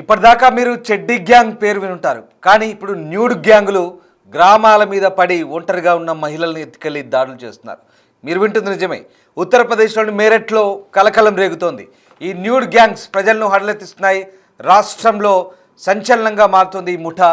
ఇప్పటిదాకా మీరు చెడ్డీ గ్యాంగ్ పేరు వినుంటారు. కానీ ఇప్పుడు న్యూడ్ గ్యాంగులు గ్రామాల మీద పడి ఒంటరిగా ఉన్న మహిళల్ని ఎత్తుకెళ్లి దాడులు చేస్తున్నారు. మీరు వింటుంది నిజమే. ఉత్తరప్రదేశ్లోని మేరట్లో కలకలం రేగుతోంది. ఈ న్యూడ్ గ్యాంగ్స్ ప్రజలను హడలెత్తిస్తున్నాయి. రాష్ట్రంలో సంచలనంగా మారుతోంది ఈ ముఠా.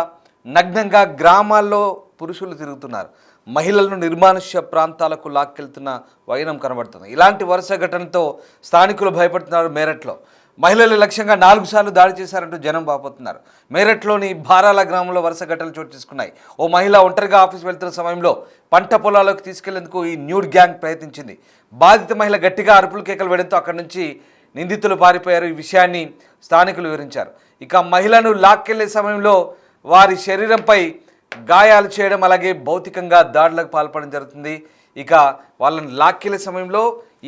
నగ్నంగా గ్రామాల్లో పురుషులు తిరుగుతున్నారు. మహిళలను నిర్మానుష్య ప్రాంతాలకు లాక్కెళ్తున్న వైనం కనబడుతుంది. ఇలాంటి వరుస ఘటనతో స్థానికులు భయపడుతున్నారు. మేరట్లో మహిళలు లక్ష్యంగా 4 సార్లు దాడి చేశారంటూ జనం వాపోతున్నారు. మేరట్లోని భారాల గ్రామంలో వరుస ఘటనలు చోటు చేసుకున్నాయి. ఓ మహిళ ఒంటరిగా ఆఫీస్ వెళ్తున్న సమయంలో పంట పొలాలకు తీసుకెళ్లేందుకు ఈ న్యూడ్ గ్యాంగ్ ప్రయత్నించింది. బాధిత మహిళ గట్టిగా అరుపులు కేకలు వేయడంతో అక్కడి నుంచి నిందితులు పారిపోయారు. ఈ విషయాన్ని స్థానికులు వివరించారు. ఇక మహిళను లాక్కెళ్లే సమయంలో వారి శరీరంపై గాయాలు చేయడం, అలాగే భౌతికంగా దాడులకు పాల్పడడం జరుగుతుంది. ఇక వాళ్ళని లాక్కెళ్లే సమయంలో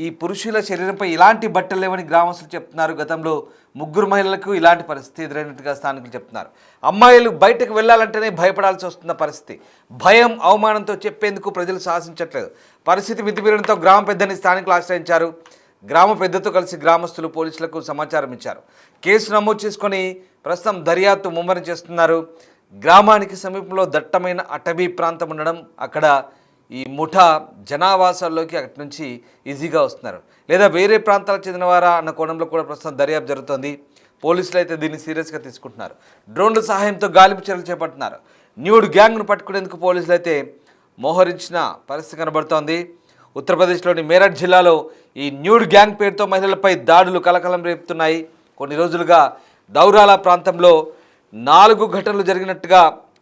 ఈ పురుషుల శరీరంపై ఇలాంటి బట్టలు లేవని గ్రామస్తులు చెప్తున్నారు. గతంలో 3 మహిళలకు ఇలాంటి పరిస్థితి ఎదురైనట్టుగా స్థానికులు చెప్తున్నారు. అమ్మాయిలు బయటకు వెళ్లాలంటేనే భయపడాల్సి వస్తున్న పరిస్థితి. భయం, అవమానంతో చెప్పేందుకు ప్రజలు సాహసించట్లేదు. పరిస్థితి మితిమీరడంతో గ్రామ పెద్దని స్థానికులు ఆశ్రయించారు. గ్రామ పెద్దతో కలిసి గ్రామస్తులు పోలీసులకు సమాచారం ఇచ్చారు. కేసు నమోదు చేసుకొని ప్రస్తుతం దర్యాప్తు ముమ్మరం చేస్తున్నారు. గ్రామానికి సమీపంలో దట్టమైన అటవీ ప్రాంతం ఉండడం, అక్కడ ఈ ముఠా జనావాసాల్లోకి అక్కడి నుంచి ఈజీగా వస్తున్నారు. లేదా వేరే ప్రాంతాలకు చెందినవారా అన్న కోణంలో కూడా ప్రస్తుతం దర్యాప్తు జరుగుతోంది. పోలీసులు అయితే దీన్ని సీరియస్గా తీసుకుంటున్నారు. డ్రోన్ల సహాయంతో గాలింపు చర్యలు చేపడుతున్నారు. న్యూడ్ గ్యాంగ్ను పట్టుకునేందుకు పోలీసులు అయితే మోహరించిన పరిస్థితి కనబడుతోంది. ఉత్తరప్రదేశ్లోని మేరట్ జిల్లాలో ఈ న్యూడ్ గ్యాంగ్ పేరుతో మహిళలపై దాడులు కలకలం రేపుతున్నాయి. కొన్ని రోజులుగా దౌరాల ప్రాంతంలో 4 ఘటనలు జరిగినట్టుగా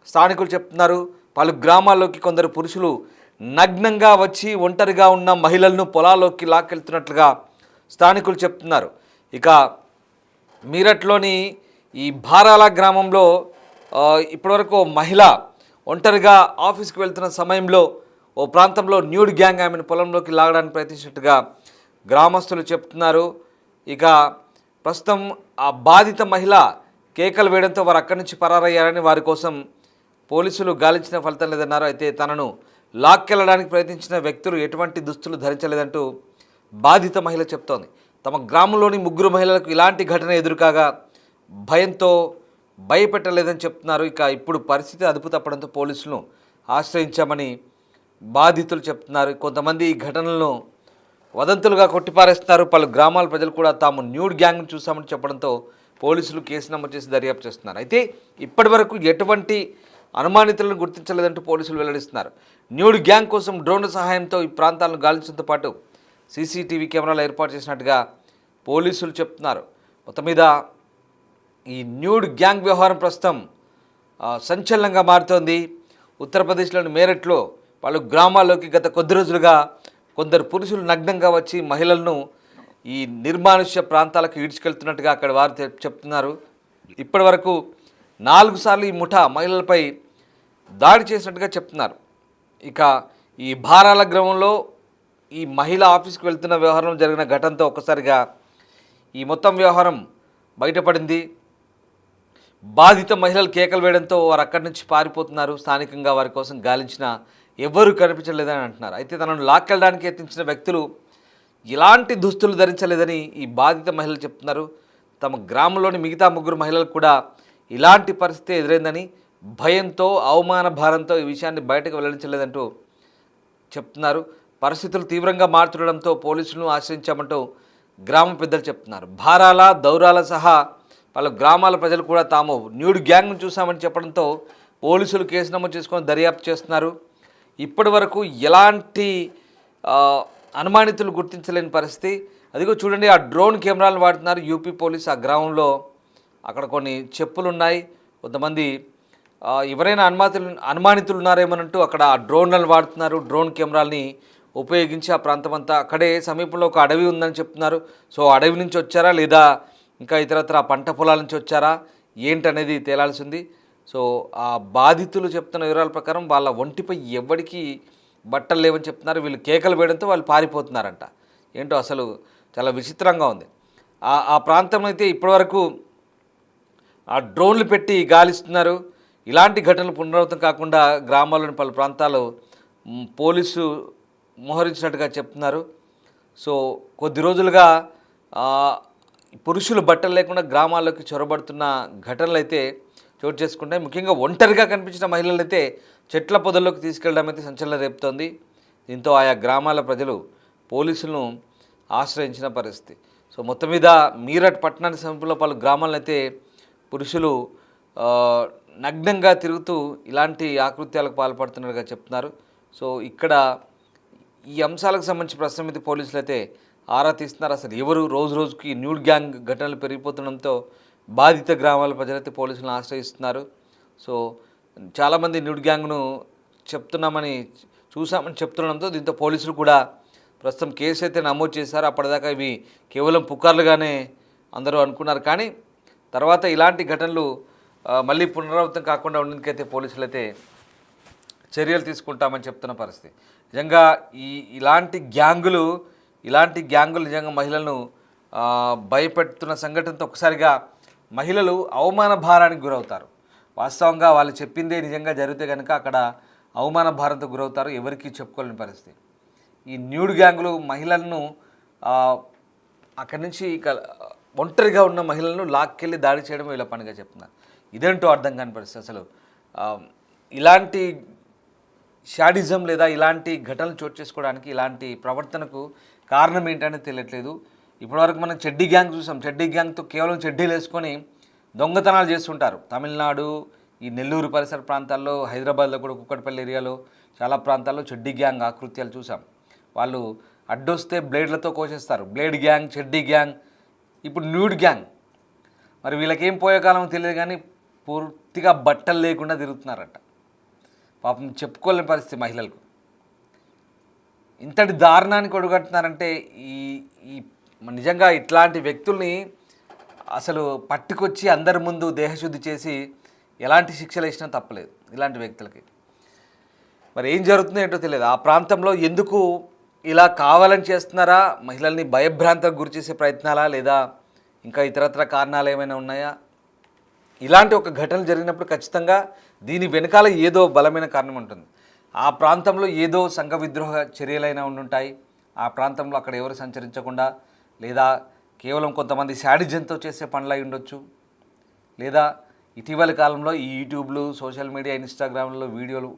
స్థానికులు చెప్తున్నారు. పలు గ్రామాల్లోకి కొందరు పురుషులు నగ్నంగా వచ్చి ఒంటరిగా ఉన్న మహిళలను పొలాల్లోకి లాక్కెళ్తున్నట్లుగా స్థానికులు చెప్తున్నారు. ఇక మీరట్లోని ఈ భారాల గ్రామంలో ఇప్పటివరకు మహిళ ఒంటరిగా ఆఫీస్కి వెళ్తున్న సమయంలో ఓ ప్రాంతంలో న్యూడ్ గ్యాంగ్ ఆమెను పొలంలోకి లాగడానికి ప్రయత్నించినట్టుగా గ్రామస్తులు చెప్తున్నారు. ఇక ప్రస్తుతం ఆ బాధిత మహిళ కేకలు వేయడంతో వారు అక్కడి నుంచి పరారయ్యారని, వారి కోసం పోలీసులు గాలించిన ఫలితం లేదన్నారు. అయితే తనను లాక్కెళ్లడానికి ప్రయత్నించిన వ్యక్తులు ఎటువంటి దుస్తులు ధరించలేదంటూ బాధిత మహిళ చెప్తోంది. తమ గ్రామంలోని 3 మహిళలకు ఇలాంటి ఘటన ఎదురుకాగా భయంతో భయపెట్టలేదని చెప్తున్నారు. ఇక ఇప్పుడు పరిస్థితి అదుపు తప్పడంతో పోలీసులను ఆశ్రయించామని బాధితులు చెప్తున్నారు. కొంతమంది ఈ ఘటనలను వదంతులుగా కొట్టిపారేస్తున్నారు. పలు గ్రామాల ప్రజలు కూడా తాము న్యూడ్ గ్యాంగ్ను చూసామని చెప్పడంతో పోలీసులు కేసు నమోదు చేసి దర్యాప్తు చేస్తున్నారు. అయితే ఇప్పటి వరకు ఎటువంటి అనుమానితులను గుర్తించలేదంటూ పోలీసులు వెల్లడిస్తున్నారు. న్యూడ్ గ్యాంగ్ కోసం డ్రోన్ల సహాయంతో ఈ ప్రాంతాలను గాలించడంతో పాటు సీసీటీవీ కెమెరాలు ఏర్పాటు చేసినట్టుగా పోలీసులు చెప్తున్నారు. మొత్తం మీద ఈ న్యూడ్ గ్యాంగ్ వ్యవహారం ప్రస్తుతం సంచలనంగా మారుతోంది. ఉత్తరప్రదేశ్లోని మేరట్లో పలు గ్రామాల్లోకి గత కొద్ది రోజులుగా కొందరు పురుషులు నగ్నంగా వచ్చి మహిళలను ఈ నిర్మానుష్య ప్రాంతాలకు ఈడ్చుకెళ్తున్నట్టుగా అక్కడ వారు చెప్తున్నారు. ఇప్పటి వరకు 4 సార్లు ఈ ముఠా మహిళలపై దాడి చేసినట్టుగా చెప్తున్నారు. ఇక ఈ భారాల గ్రామంలో ఈ మహిళ ఆఫీస్కి వెళ్తున్న వ్యవహారం జరిగిన ఘటనతో ఒక్కసారిగా ఈ మొత్తం వ్యవహారం బయటపడింది. బాధిత మహిళలు కేకలు వేయడంతో వారు అక్కడి నుంచి పారిపోతున్నారు. స్థానికంగా వారి కోసం గాలించినా ఎవ్వరూ కనిపించలేదని అంటున్నారు. అయితే తనను లాక్కెళ్ళడానికి యత్నించిన వ్యక్తులు ఇలాంటి దుస్తులు ధరించలేదని ఈ బాధిత మహిళలు చెప్తున్నారు. తమ గ్రామంలోని మిగతా 3 మహిళలకు కూడా ఇలాంటి పరిస్థితి ఎదురైందని, భయంతో అవమాన భారంతో ఈ విషయాన్ని బయటకు వెల్లడించలేదంటూ చెప్తున్నారు. పరిస్థితులు తీవ్రంగా మారుతుండడంతో పోలీసులను ఆశ్రయించామంటూ గ్రామ పెద్దలు చెప్తున్నారు. భారాల, దౌరాల సహా పలు గ్రామాల ప్రజలు కూడా తాము న్యూడ్ గ్యాంగ్ను చూసామని చెప్పడంతో పోలీసులు కేసు నమోదు చేసుకొని దర్యాప్తు చేస్తున్నారు. ఇప్పటి వరకు ఎలాంటి అనుమానితులు గుర్తించలేని పరిస్థితి. అదిగో చూడండి, ఆ డ్రోన్ కెమెరాలు వాడుతున్నారు యూపీ పోలీస్. ఆ గ్రామంలో అక్కడ కొన్ని చెప్పులు ఉన్నాయి. కొంతమంది ఎవరైనా అనుమానితులు ఉన్నారేమోనంటూ అక్కడ ఆ డ్రోన్లను వాడుతున్నారు. డ్రోన్ కెమెరాల్ని ఉపయోగించి ఆ ప్రాంతం అంతా, అక్కడే సమీపంలో ఒక అడవి ఉందని చెప్తున్నారు. సో అడవి నుంచి వచ్చారా లేదా ఇంకా ఇతరత్ర పంట పొలాల నుంచి వచ్చారా ఏంటనేది తేలాల్సింది. సో ఆ బాధితులు చెప్తున్న వివరాల ప్రకారం వాళ్ళ ఒంటిపై ఎవరికి బట్టలు లేవని చెప్తున్నారు. వీళ్ళు కేకలు వేయడంతో వాళ్ళు పారిపోతున్నారంట. ఏంటో అసలు చాలా విచిత్రంగా ఉంది. ఆ ప్రాంతం అయితే ఇప్పటివరకు ఆ డ్రోన్లు పెట్టి గాలిస్తున్నారు. ఇలాంటి ఘటనలు పునరావృతం కాకుండా గ్రామాల్లోని పలు ప్రాంతాలు పోలీసు మోహరించినట్టుగా చెప్తున్నారు. సో కొద్ది రోజులుగా పురుషులు బట్టలు లేకుండా గ్రామాల్లోకి చొరబడుతున్న ఘటనలు అయితే చోటు చేసుకుంటాయి. ముఖ్యంగా ఒంటరిగా కనిపించిన మహిళలు అయితే చెట్ల పొదల్లోకి తీసుకెళ్ళడం అయితే సంచలనం రేపుతోంది. దీంతో ఆయా గ్రామాల ప్రజలు పోలీసులను ఆశ్రయించిన పరిస్థితి. సో మొత్తం మీద మీరట్ పట్టణానికి సమీపంలో పలు గ్రామాలను అయితే పురుషులు నగ్నంగా తిరుగుతూ ఇలాంటి ఆకృత్యాలకు పాల్పడుతున్నట్టుగా చెప్తున్నారు. సో ఇక్కడ ఈ అంశాలకు సంబంధించి ప్రస్తుతం అయితే పోలీసులు అయితే ఆరా తీస్తున్నారు. అసలు ఎవరు రోజు రోజుకి న్యూడ్ గ్యాంగ్ ఘటనలు పెరిగిపోతుండడంతో బాధిత గ్రామాల ప్రజలైతే పోలీసులను ఆశ్రయిస్తున్నారు. సో చాలామంది న్యూడ్ గ్యాంగ్ను చూసామని చెప్తుండడంతో దీంతో పోలీసులు కూడా ప్రస్తుతం కేసు అయితే నమోదు చేశారు. అప్పటిదాకా ఇవి కేవలం పుకార్లుగానే అందరూ అనుకున్నారు. కానీ తర్వాత ఇలాంటి ఘటనలు మళ్ళీ పునరావృతం కాకుండా ఉండడానికైతే పోలీసులు అయితే చర్యలు తీసుకుంటామని చెప్తున్న పరిస్థితి. నిజంగా ఇలాంటి గ్యాంగులు నిజంగా మహిళలను భయపెడుతున్న సంఘటనతో ఒకసారిగా మహిళలు అవమాన భారానికి గురవుతారు. వాస్తవంగా వాళ్ళు చెప్పిందే నిజంగా జరిగితే కనుక అక్కడ అవమాన భారంతో గురవుతారు, ఎవరికి చెప్పుకోలేని పరిస్థితి. ఈ న్యూడ్ గ్యాంగులు మహిళలను అక్కడి నుంచి ఒంటరిగా ఉన్న మహిళలను లాక్కెళ్ళి దాడి చేయడం వీళ్ళ పనిగా చెప్తున్నారు. ఇదేంటో అర్థం కాని పరిస్థితి. అసలు ఇలాంటి షాడిజం లేదా ఇలాంటి ఘటనలు చోటు చేసుకోవడానికి ఇలాంటి ప్రవర్తనకు కారణం ఏంటనేది తెలియట్లేదు. ఇప్పటివరకు మనం చెడ్డీ గ్యాంగ్ చూసాం. చెడ్డీ గ్యాంగ్తో కేవలం చెడ్డీలు వేసుకొని దొంగతనాలు చేస్తుంటారు. తమిళనాడు, ఈ నెల్లూరు పరిసర ప్రాంతాల్లో, హైదరాబాద్లో కూడా కుక్కట్పల్లి ఏరియాలో చాలా ప్రాంతాల్లో చెడ్డీ గ్యాంగ్ ఆకృత్యాలు చూసాం. వాళ్ళు అడ్డొస్తే బ్లేడ్లతో కోసేస్తారు. బ్లేడ్ గ్యాంగ్, చెడ్డీ గ్యాంగ్, ఇప్పుడు న్యూడ్ గ్యాంగ్. మరి వీళ్ళకేం పోయే కాలం తెలియదు కానీ పూర్తిగా బట్టలు లేకుండా తిరుగుతున్నారట. పాపం చెప్పుకోలేని పరిస్థితి మహిళలకు. ఇంతటి దారుణానికి ఒడుగడుతున్నారంటే ఈ నిజంగా ఇట్లాంటి వ్యక్తుల్ని అసలు పట్టుకొచ్చి అందరి ముందు దేహశుద్ధి చేసి ఎలాంటి శిక్షలు వేసినా తప్పలేదు ఇలాంటి వ్యక్తులకి. మరి ఏం జరుగుతుందో ఏంటో తెలియదు. ఆ ప్రాంతంలో ఎందుకు ఇలా కావాలని చేస్తున్నారా? మహిళల్ని భయభ్రాంతకు గురి చేసే ప్రయత్నాలా, లేదా ఇంకా ఇతరత్ర కారణాలు ఏమైనా ఉన్నాయా? ఇలాంటి ఒక ఘటన జరిగినప్పుడు ఖచ్చితంగా దీని వెనకాల ఏదో బలమైన కారణం ఉంటుంది. ఆ ప్రాంతంలో ఏదో సంఘ విద్రోహ చర్యలైనా ఉండుంటాయి. ఆ ప్రాంతంలో అక్కడ ఎవరు సంచరించకుండా, లేదా కేవలం కొంతమంది శాడిజంతో చేసే పనులు అయి ఉండొచ్చు, లేదా ఇటీవలి కాలంలో ఈ యూట్యూబ్లు, సోషల్ మీడియా, ఇన్స్టాగ్రామ్లో వీడియోలు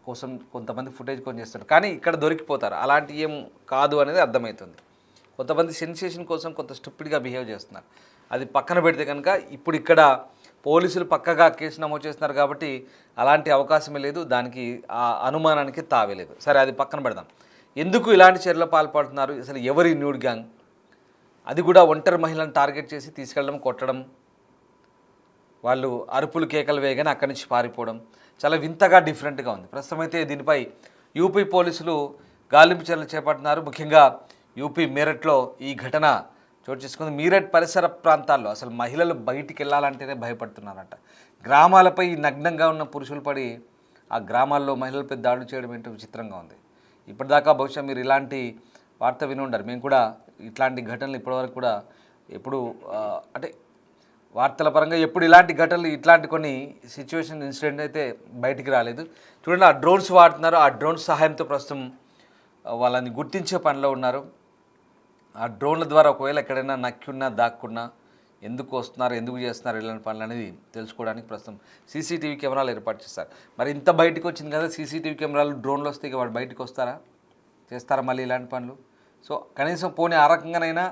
కోసం కొంతమంది ఫుటేజ్ కొని చేస్తారు. కానీ ఇక్కడ దొరికిపోతారు. అలాంటి ఏం కాదు అనేది అర్థమవుతుంది. కొంతమంది సెన్సేషన్ కోసం కొంత స్టూపిడ్గా బిహేవ్ చేస్తున్నారు. అది పక్కన పెడితే కనుక ఇప్పుడు ఇక్కడ పోలీసులు పక్కగా కేసు నమోదు చేస్తున్నారు కాబట్టి అలాంటి అవకాశమే లేదు. దానికి ఆ అనుమానానికి తావేలేదు. సరే, అది పక్కన పెడదాం. ఎందుకు ఇలాంటి చర్యలు పాల్పడుతున్నారు? అసలు ఎవరి న్యూడ్ గ్యాంగ్? అది కూడా ఒంటరి మహిళలను టార్గెట్ చేసి తీసుకెళ్ళడం, కొట్టడం, వాళ్ళు అరుపులు కేకలు వేయగానే అక్కడి నుంచి పారిపోవడం చాలా వింతగా, డిఫరెంట్గా ఉంది. ప్రస్తుతం అయితే దీనిపై యూపీ పోలీసులు గాలింపు చర్యలు చేపడుతున్నారు. ముఖ్యంగా యూపీ మీరట్లో ఈ ఘటన చోటు చేసుకుంది. మీరట్ పరిసర ప్రాంతాల్లో అసలు మహిళలు బయటికి వెళ్ళాలంటేనే భయపడుతున్నారట. గ్రామాలపై నగ్నంగా ఉన్న పురుషులు పడి ఆ గ్రామాల్లో మహిళలపై దాడులు చేయడం ఏంటో విచిత్రంగా ఉంది. ఇప్పటిదాకా బహుశా మీరు ఇలాంటి వార్త విని ఉండరు. మేము కూడా ఇట్లాంటి ఘటనలు ఇప్పటివరకు కూడా ఎప్పుడు అంటే వార్తల పరంగా ఎప్పుడు ఇలాంటి ఘటనలు, ఇట్లాంటి కొన్ని సిచ్యువేషన్, ఇన్సిడెంట్ అయితే బయటికి రాలేదు. చూడండి, ఆ డ్రోన్స్ వాడుతున్నారు. ఆ డ్రోన్స్ సహాయంతో ప్రస్తుతం వాళ్ళని గుర్తించే పనిలో ఉన్నారు. ఆ డ్రోన్ల ద్వారా ఒకవేళ ఎక్కడైనా నక్కున్నా, దాక్కున్నా, ఎందుకు వస్తున్నారు, ఎందుకు చేస్తున్నారు ఇలాంటి పనులు అనేది తెలుసుకోవడానికి ప్రస్తుతం సీసీటీవీ కెమెరాలు ఏర్పాటు చేస్తారు. మరి ఇంత బయటకు వచ్చింది కదా, సీసీటీవీ కెమెరాలు, డ్రోన్లు వస్తే ఇక వాడు బయటకు చేస్తారా మళ్ళీ ఇలాంటి పనులు? సో కనీసం పోనీ ఆ రకంగానైనా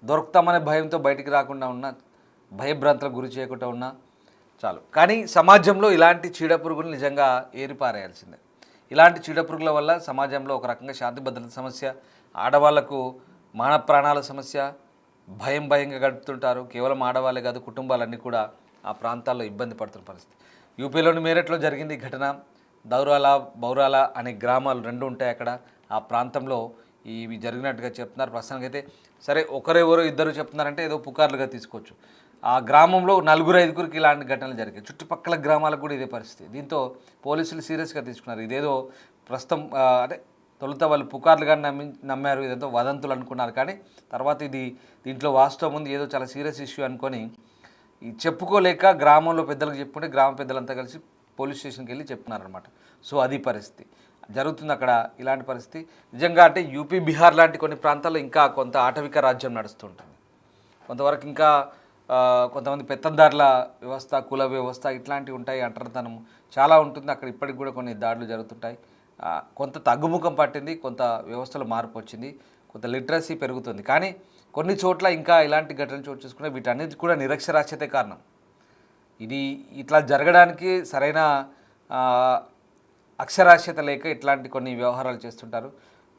దొరుకుతామనే భయంతో బయటికి రాకుండా ఉన్నా, భయభ్రాంతులకు గురి చేయకుండా ఉన్నా చాలు. కానీ సమాజంలో ఇలాంటి చీడపురుగులు నిజంగా ఏరిపారేయాల్సిందే. ఇలాంటి చీడపురుగుల వల్ల సమాజంలో ఒక రకంగా శాంతి భద్రత సమస్య, ఆడవాళ్లకు మానవ ప్రాణాల సమస్య, భయంగా గడుపుతుంటారు. కేవలం ఆడవాళ్ళే కాదు, కుటుంబాలన్నీ కూడా ఆ ప్రాంతాల్లో ఇబ్బంది పడుతున్న పరిస్థితి. యూపీలోని మీరట్లో జరిగింది ఘటన. బౌరాల అనే గ్రామాలు రెండు ఉంటాయి అక్కడ. ఆ ప్రాంతంలో ఇవి జరిగినట్టుగా చెప్తున్నారు. ప్రస్తుతానికైతే సరే, ఒకరెవరో ఇద్దరు చెప్తున్నారంటే ఏదో పుకార్లుగా తీసుకోవచ్చు. ఆ గ్రామంలో 4-5 ఇలాంటి ఘటనలు జరిగాయి. చుట్టుపక్కల గ్రామాలకు కూడా ఇదే పరిస్థితి. దీంతో పోలీసులు సీరియస్గా తీసుకున్నారు. ఇదేదో ప్రస్తుతం అంటే తొలుత వాళ్ళు పుకార్లుగా నమ్మారు, ఇదేదో వదంతులు అనుకున్నారు. కానీ తర్వాత దీంట్లో వాస్తవం ఉంది, ఏదో చాలా సీరియస్ ఇష్యూ అనుకొని చెప్పుకోలేక గ్రామంలో పెద్దలకు చెప్పుకుంటే గ్రామ పెద్దలంతా కలిసి పోలీస్ స్టేషన్కి వెళ్ళి చెప్తున్నారనమాట. సో అది పరిస్థితి జరుగుతుంది అక్కడ. ఇలాంటి పరిస్థితి నిజంగా అంటే యూపీ, బీహార్ లాంటి కొన్ని ప్రాంతాల్లో ఇంకా కొంత ఆటవిక రాజ్యం నడుస్తుంటుంది. కొంతవరకు ఇంకా కొంతమంది పెత్తందారుల వ్యవస్థ, కుల వ్యవస్థ ఇట్లాంటివి ఉంటాయి, అంటరితనం చాలా ఉంటుంది అక్కడ. ఇప్పటికి కూడా కొన్ని దాడులు జరుగుతుంటాయి. కొంత తగ్గుముఖం పట్టింది, కొంత వ్యవస్థలో మార్పు వచ్చింది, కొంత లిటరసీ పెరుగుతుంది. కానీ కొన్ని చోట్ల ఇంకా ఇలాంటి ఘటనలు చోటు చేసుకుంటే వీటన్నిటి కూడా నిరక్షరాస్యతే కారణం. ఇది ఇట్లా జరగడానికి సరైన అక్షరాస్యత లేక ఇట్లాంటి కొన్ని వ్యవహారాలు చేస్తుంటారు.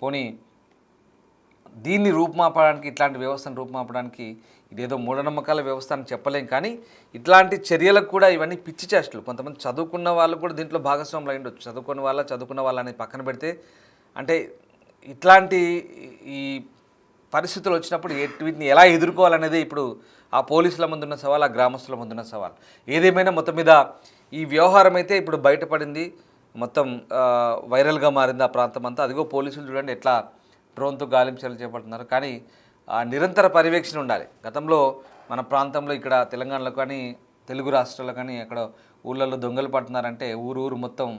పోనీ దీన్ని రూపుమాపడానికి, ఇట్లాంటి వ్యవస్థను రూపుమాపడానికి ఇదేదో మూఢనమ్మకాల వ్యవస్థ అని చెప్పలేం. కానీ ఇట్లాంటి చర్యలకు కూడా ఇవన్నీ పిచ్చి చేష్టలు. కొంతమంది చదువుకున్న వాళ్ళు కూడా దీంట్లో భాగస్వాములు అయి ఉండొచ్చు. చదువుకున్న వాళ్ళ అనేది పక్కన పెడితే, అంటే ఇట్లాంటి ఈ పరిస్థితులు వచ్చినప్పుడు వీటిని ఎలా ఎదుర్కోవాలనేది ఇప్పుడు ఆ పోలీసుల ముందున్న సవాల్, ఆ గ్రామస్తుల ముందున్న సవాల్. ఏదేమైనా మొత్తం మీద ఈ వ్యవహారం అయితే ఇప్పుడు బయటపడింది, మొత్తం వైరల్గా మారింది ఆ ప్రాంతం అంతా. అదిగో పోలీసులు చూడండి ఎట్లా డ్రోన్తో గాలింపు చర్యలు చేపడుతున్నారు. కానీ నిరంతర పర్యవేక్షణ ఉండాలి. గతంలో మన ప్రాంతంలో ఇక్కడ తెలంగాణలో కానీ తెలుగు రాష్ట్రాల్లో కానీ అక్కడ ఊళ్ళల్లో దొంగలు పడుతున్నారంటే ఊరు మొత్తం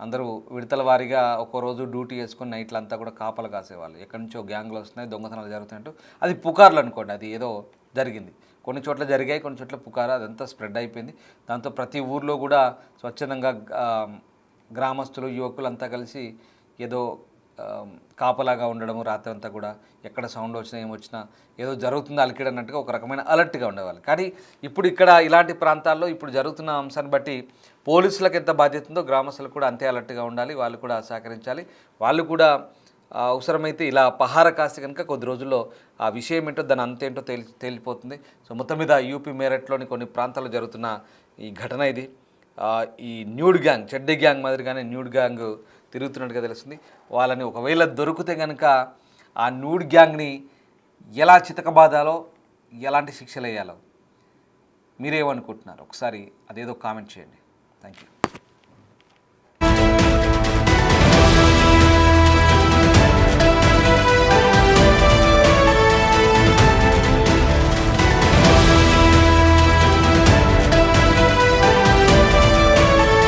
అందరూ విడతల వారీగా ఒక్కో రోజు డ్యూటీ చేసుకుని నైట్లంతా కూడా కాపలు కాసేవాళ్ళు. ఎక్కడి నుంచో గ్యాంగ్లు వస్తున్నాయి, దొంగతనాలు జరుగుతున్నట్టు. అది పుకార్లు అనుకోండి, అది ఏదో జరిగింది. కొన్ని చోట్ల జరిగాయి, కొన్ని చోట్ల పుకారు, అదంతా స్ప్రెడ్ అయిపోయింది. దాంతో ప్రతి ఊర్లో కూడా స్వచ్ఛందంగా గ్రామస్తులు, యువకులంతా కలిసి ఏదో కాపలాగా ఉండడము, రాత్రి అంతా కూడా ఎక్కడ సౌండ్ వచ్చినా ఏమొచ్చినా ఏదో జరుగుతుందో అలికిడన్నట్టుగా ఒక రకమైన అలర్ట్గా ఉండేవాళ్ళు. కానీ ఇప్పుడు ఇక్కడ ఇలాంటి ప్రాంతాల్లో ఇప్పుడు జరుగుతున్న అంశాన్ని బట్టి పోలీసులకు ఎంత బాధ్యత ఉందో గ్రామస్తులకు కూడా అంతే అలర్ట్గా ఉండాలి. వాళ్ళు కూడా సహకరించాలి. వాళ్ళు కూడా అవసరమైతే ఇలా పహార కాస్తే కనుక కొద్ది రోజుల్లో ఆ విషయం ఏంటో, దాని అంతేంటో తేలిపోతుంది. సో మొత్తం మీద యూపీ మేరట్లోని కొన్ని ప్రాంతాల్లో జరుగుతున్న ఈ ఘటన ఇది. ఈ న్యూడ్ గ్యాంగ్, చెడ్డీ గ్యాంగ్ మాదిరిగానే న్యూడ్ గ్యాంగ్ తిరుగుతున్నట్టుగా తెలుస్తుంది. వాళ్ళని ఒకవేళ దొరికితే కనుక ఆ న్యూడ్ గ్యాంగ్ని ఎలా చితకబాదాలో, ఎలాంటి శిక్షలు వేయాలో మీరేమనుకుంటున్నారు? ఒకసారి అదేదో కామెంట్ చేయండి. Thank you.